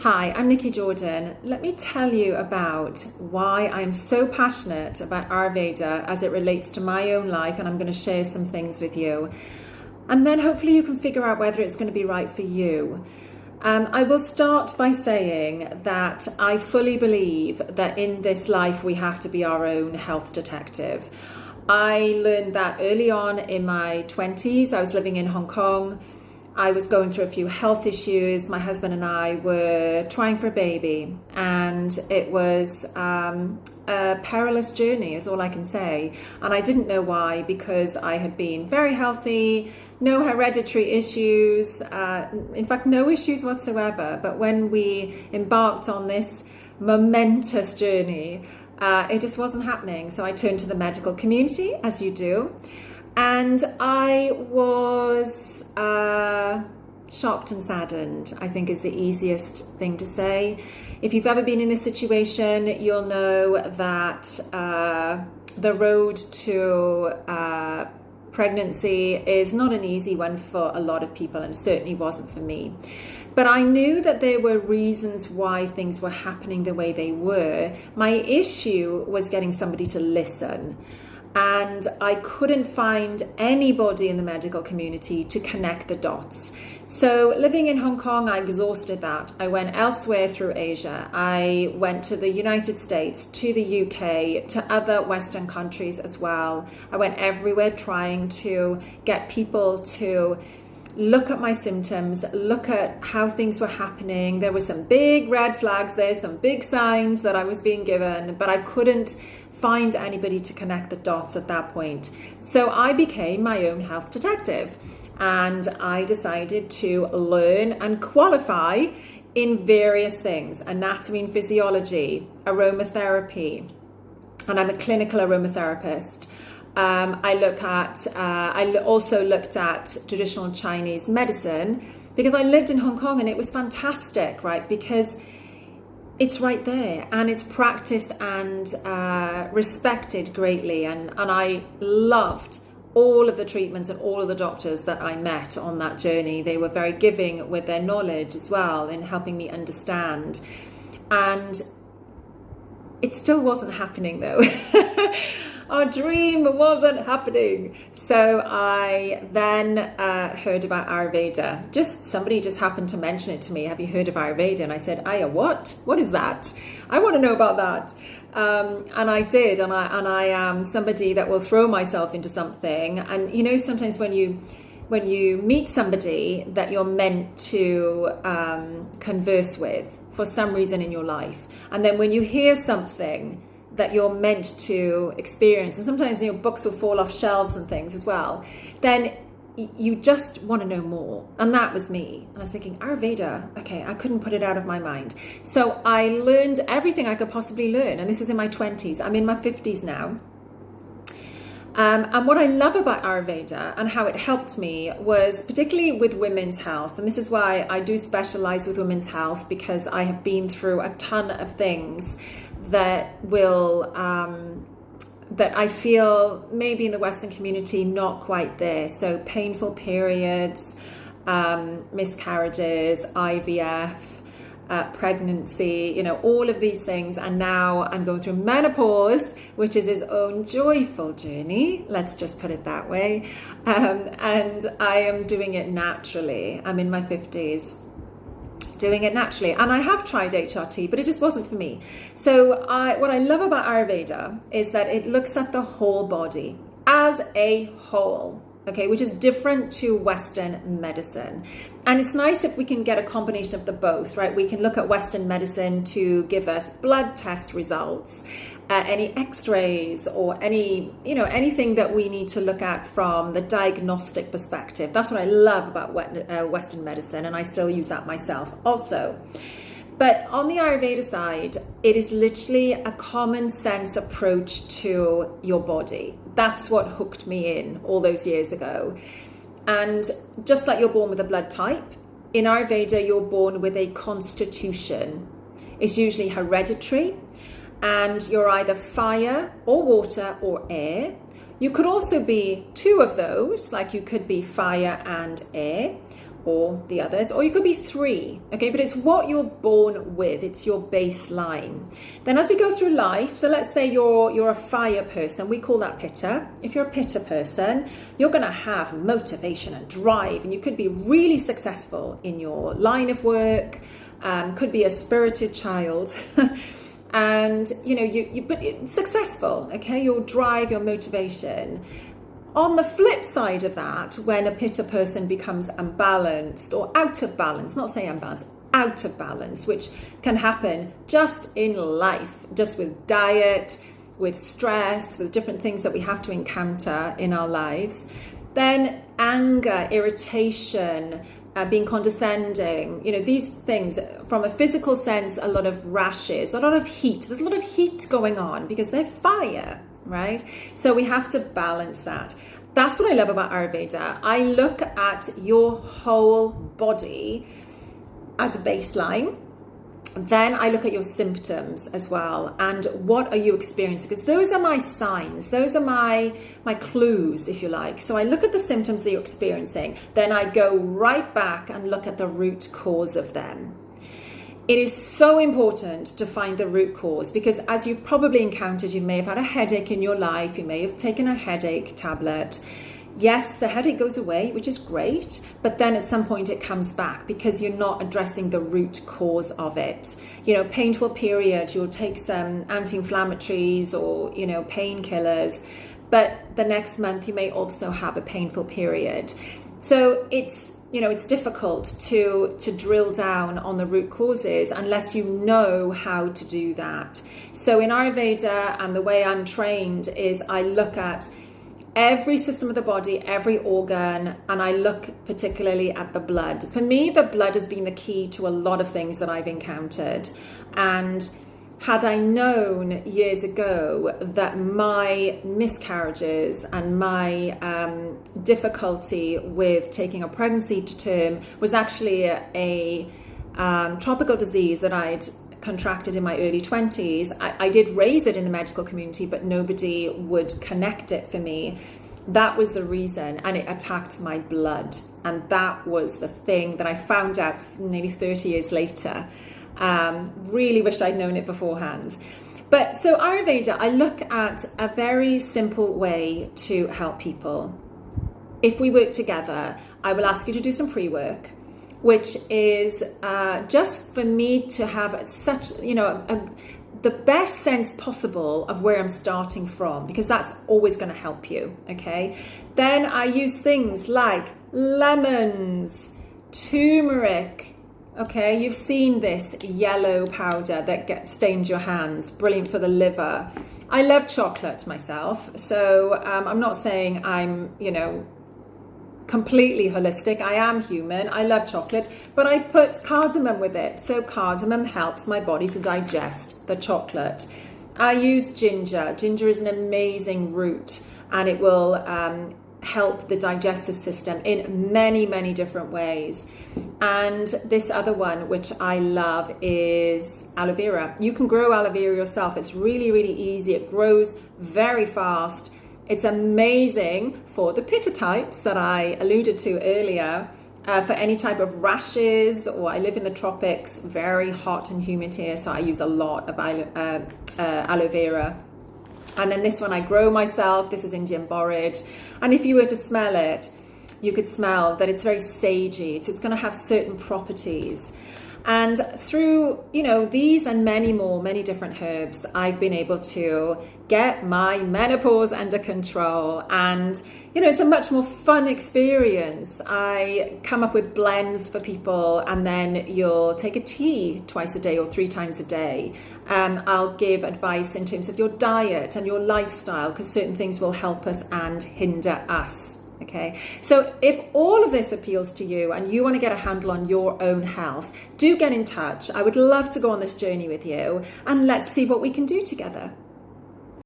Hi, I'm Nikki Jordan. Let me tell you about why I'm so passionate about Ayurveda as it relates to my own life, and I'm going to share some things with you. And then hopefully you can figure out whether it's going to be right for you. I will start by saying that I fully believe that in this life we have to be our own health detective. I learned that early on in my 20s. I was living in Hong Kong. I was going through a few health issues. My husband and I were trying for a baby, and it was a perilous journey is all I can say. And I didn't know why, because I had been very healthy, no hereditary issues, in fact, no issues whatsoever. But when we embarked on this momentous journey, it just wasn't happening. So I turned to the medical community, as you do. And I was shocked and saddened, I think is the easiest thing to say. If you've ever been in this situation, you'll know that the road to pregnancy is not an easy one for a lot of people, and it certainly wasn't for me. But I knew that there were reasons why things were happening the way they were. My issue was getting somebody to listen. And I couldn't find anybody in the medical community to connect the dots. So living in Hong Kong, I exhausted that. I went elsewhere through Asia. I went to the United States, to the UK, to other Western countries as well. I went everywhere trying to get people to look at my symptoms, look at how things were happening. There were some big red flags there, some big signs that I was being given, but I couldn't find anybody to connect the dots at that point. So I became my own health detective, and I decided to learn and qualify in various things: anatomy and physiology, aromatherapy, and I'm a clinical aromatherapist. I also looked at traditional Chinese medicine because I lived in Hong Kong, and it was fantastic, right? Because it's right there, and it's practiced and respected greatly. And I loved all of the treatments and all of the doctors that I met on that journey. They were very giving with their knowledge as well in helping me understand. And it still wasn't happening though. Our dream wasn't happening. So I then heard about Ayurveda. Somebody just happened to mention it to me. Have you heard of Ayurveda? And I said, what? What is that? I want to know about that. And I did. And I am somebody that will throw myself into something. And you know, sometimes when you meet somebody that you're meant to converse with for some reason in your life, and then when you hear something that you're meant to experience, and sometimes your books will fall off shelves and things as well, then you just want to know more. And that was me. And I was thinking, Ayurveda, okay, I couldn't put it out of my mind. So I learned everything I could possibly learn. And this was in my 20s. I'm in my 50s now. And what I love about Ayurveda and how it helped me was particularly with women's health. And this is why I do specialize with women's health, because I have been through a ton of things that will that I feel maybe in the Western community not quite there. So painful periods, miscarriages, IVF, pregnancy, you know, all of these things. And now I'm going through menopause, which is its own joyful journey, let's just put it that way. And I am doing it naturally. I'm in my 50s. Doing it naturally, and I have tried HRT, but it just wasn't for me. So what I love about Ayurveda is that it looks at the whole body as a whole, okay, which is different to Western medicine. And it's nice if we can get a combination of the both, right? We can look at Western medicine to give us blood test results, any x-rays, or anything that we need to look at from the diagnostic perspective. That's what I love about Western medicine, and I still use that myself also. But on the Ayurveda side, it is literally a common sense approach to your body. That's what hooked me in all those years ago. And just like you're born with a blood type, in Ayurveda you're born with a constitution. It's usually hereditary, and you're either fire or water or air. You could also be two of those, like you could be fire and air, or the others, or you could be 3, okay? But it's what you're born with, it's your baseline. Then as we go through life, so let's say you're a fire person, we call that pitta. If you're a pitta person, you're gonna have motivation and drive, and you could be really successful in your line of work, could be a spirited child, and but it's successful, okay? Your drive, your motivation. On the flip side of that, when a pitta person becomes unbalanced or out of balance, not saying unbalanced, out of balance, which can happen just in life, just with diet, with stress, with different things that we have to encounter in our lives, then anger, irritation, being condescending, these things, from a physical sense, a lot of rashes, a lot of heat. There's a lot of heat going on because they're fire, right? So we have to balance that. That's what I love about Ayurveda. I look at your whole body as a baseline. Then I look at your symptoms as well, and what are you experiencing? Because those are my signs, those are my clues, if you like. So I look at the symptoms that you're experiencing, then I go right back and look at the root cause of them. It is so important to find the root cause, because as you've probably encountered, you may have had a headache in your life, you may have taken a headache tablet. Yes, the headache goes away, which is great, but then at some point it comes back because you're not addressing the root cause of it. Painful period, you'll take some anti-inflammatories or, painkillers, but the next month you may also have a painful period. So it's difficult to drill down on the root causes unless you know how to do that. So in Ayurveda, and the way I'm trained is I look at every system of the body, every organ, and I look particularly at the blood. For me, the blood has been the key to a lot of things that I've encountered. And had I known years ago that my miscarriages and my difficulty with taking a pregnancy to term was actually a tropical disease that I'd contracted in my early 20s, I did raise it in the medical community, but nobody would connect it for me. That was the reason, and it attacked my blood. And that was the thing that I found out nearly 30 years later. Really wish I'd known it beforehand. But so Ayurveda, I look at a very simple way to help people. If we work together, I will ask you to do some pre-work, which is just for me to have such, the best sense possible of where I'm starting from, because that's always going to help you, okay? Then I use things like lemons, turmeric, okay? You've seen this yellow powder that stains your hands, brilliant for the liver. I love chocolate myself, so I'm not saying I'm, completely holistic. I am human. I love chocolate, but I put cardamom with it. So cardamom helps my body to digest the chocolate. I use ginger. Ginger is an amazing root, and it will help the digestive system in many, many different ways. And this other one, which I love, is aloe vera. You can grow aloe vera yourself. It's really, really easy. It grows very fast. It's amazing for the pitta types that I alluded to earlier, for any type of rashes, or I live in the tropics, very hot and humid here, so I use a lot of aloe vera. And then this one I grow myself. This is Indian borage. And if you were to smell it, you could smell that it's very sagey. It's going to have certain properties. And through, these and many different herbs, I've been able to get my menopause under control. And, it's a much more fun experience. I come up with blends for people, and then you'll take a tea twice a day or 3 times a day. I'll give advice in terms of your diet and your lifestyle, because certain things will help us and hinder us. Okay, so if all of this appeals to you and you want to get a handle on your own health, do get in touch. I would love to go on this journey with you, and let's see what we can do together.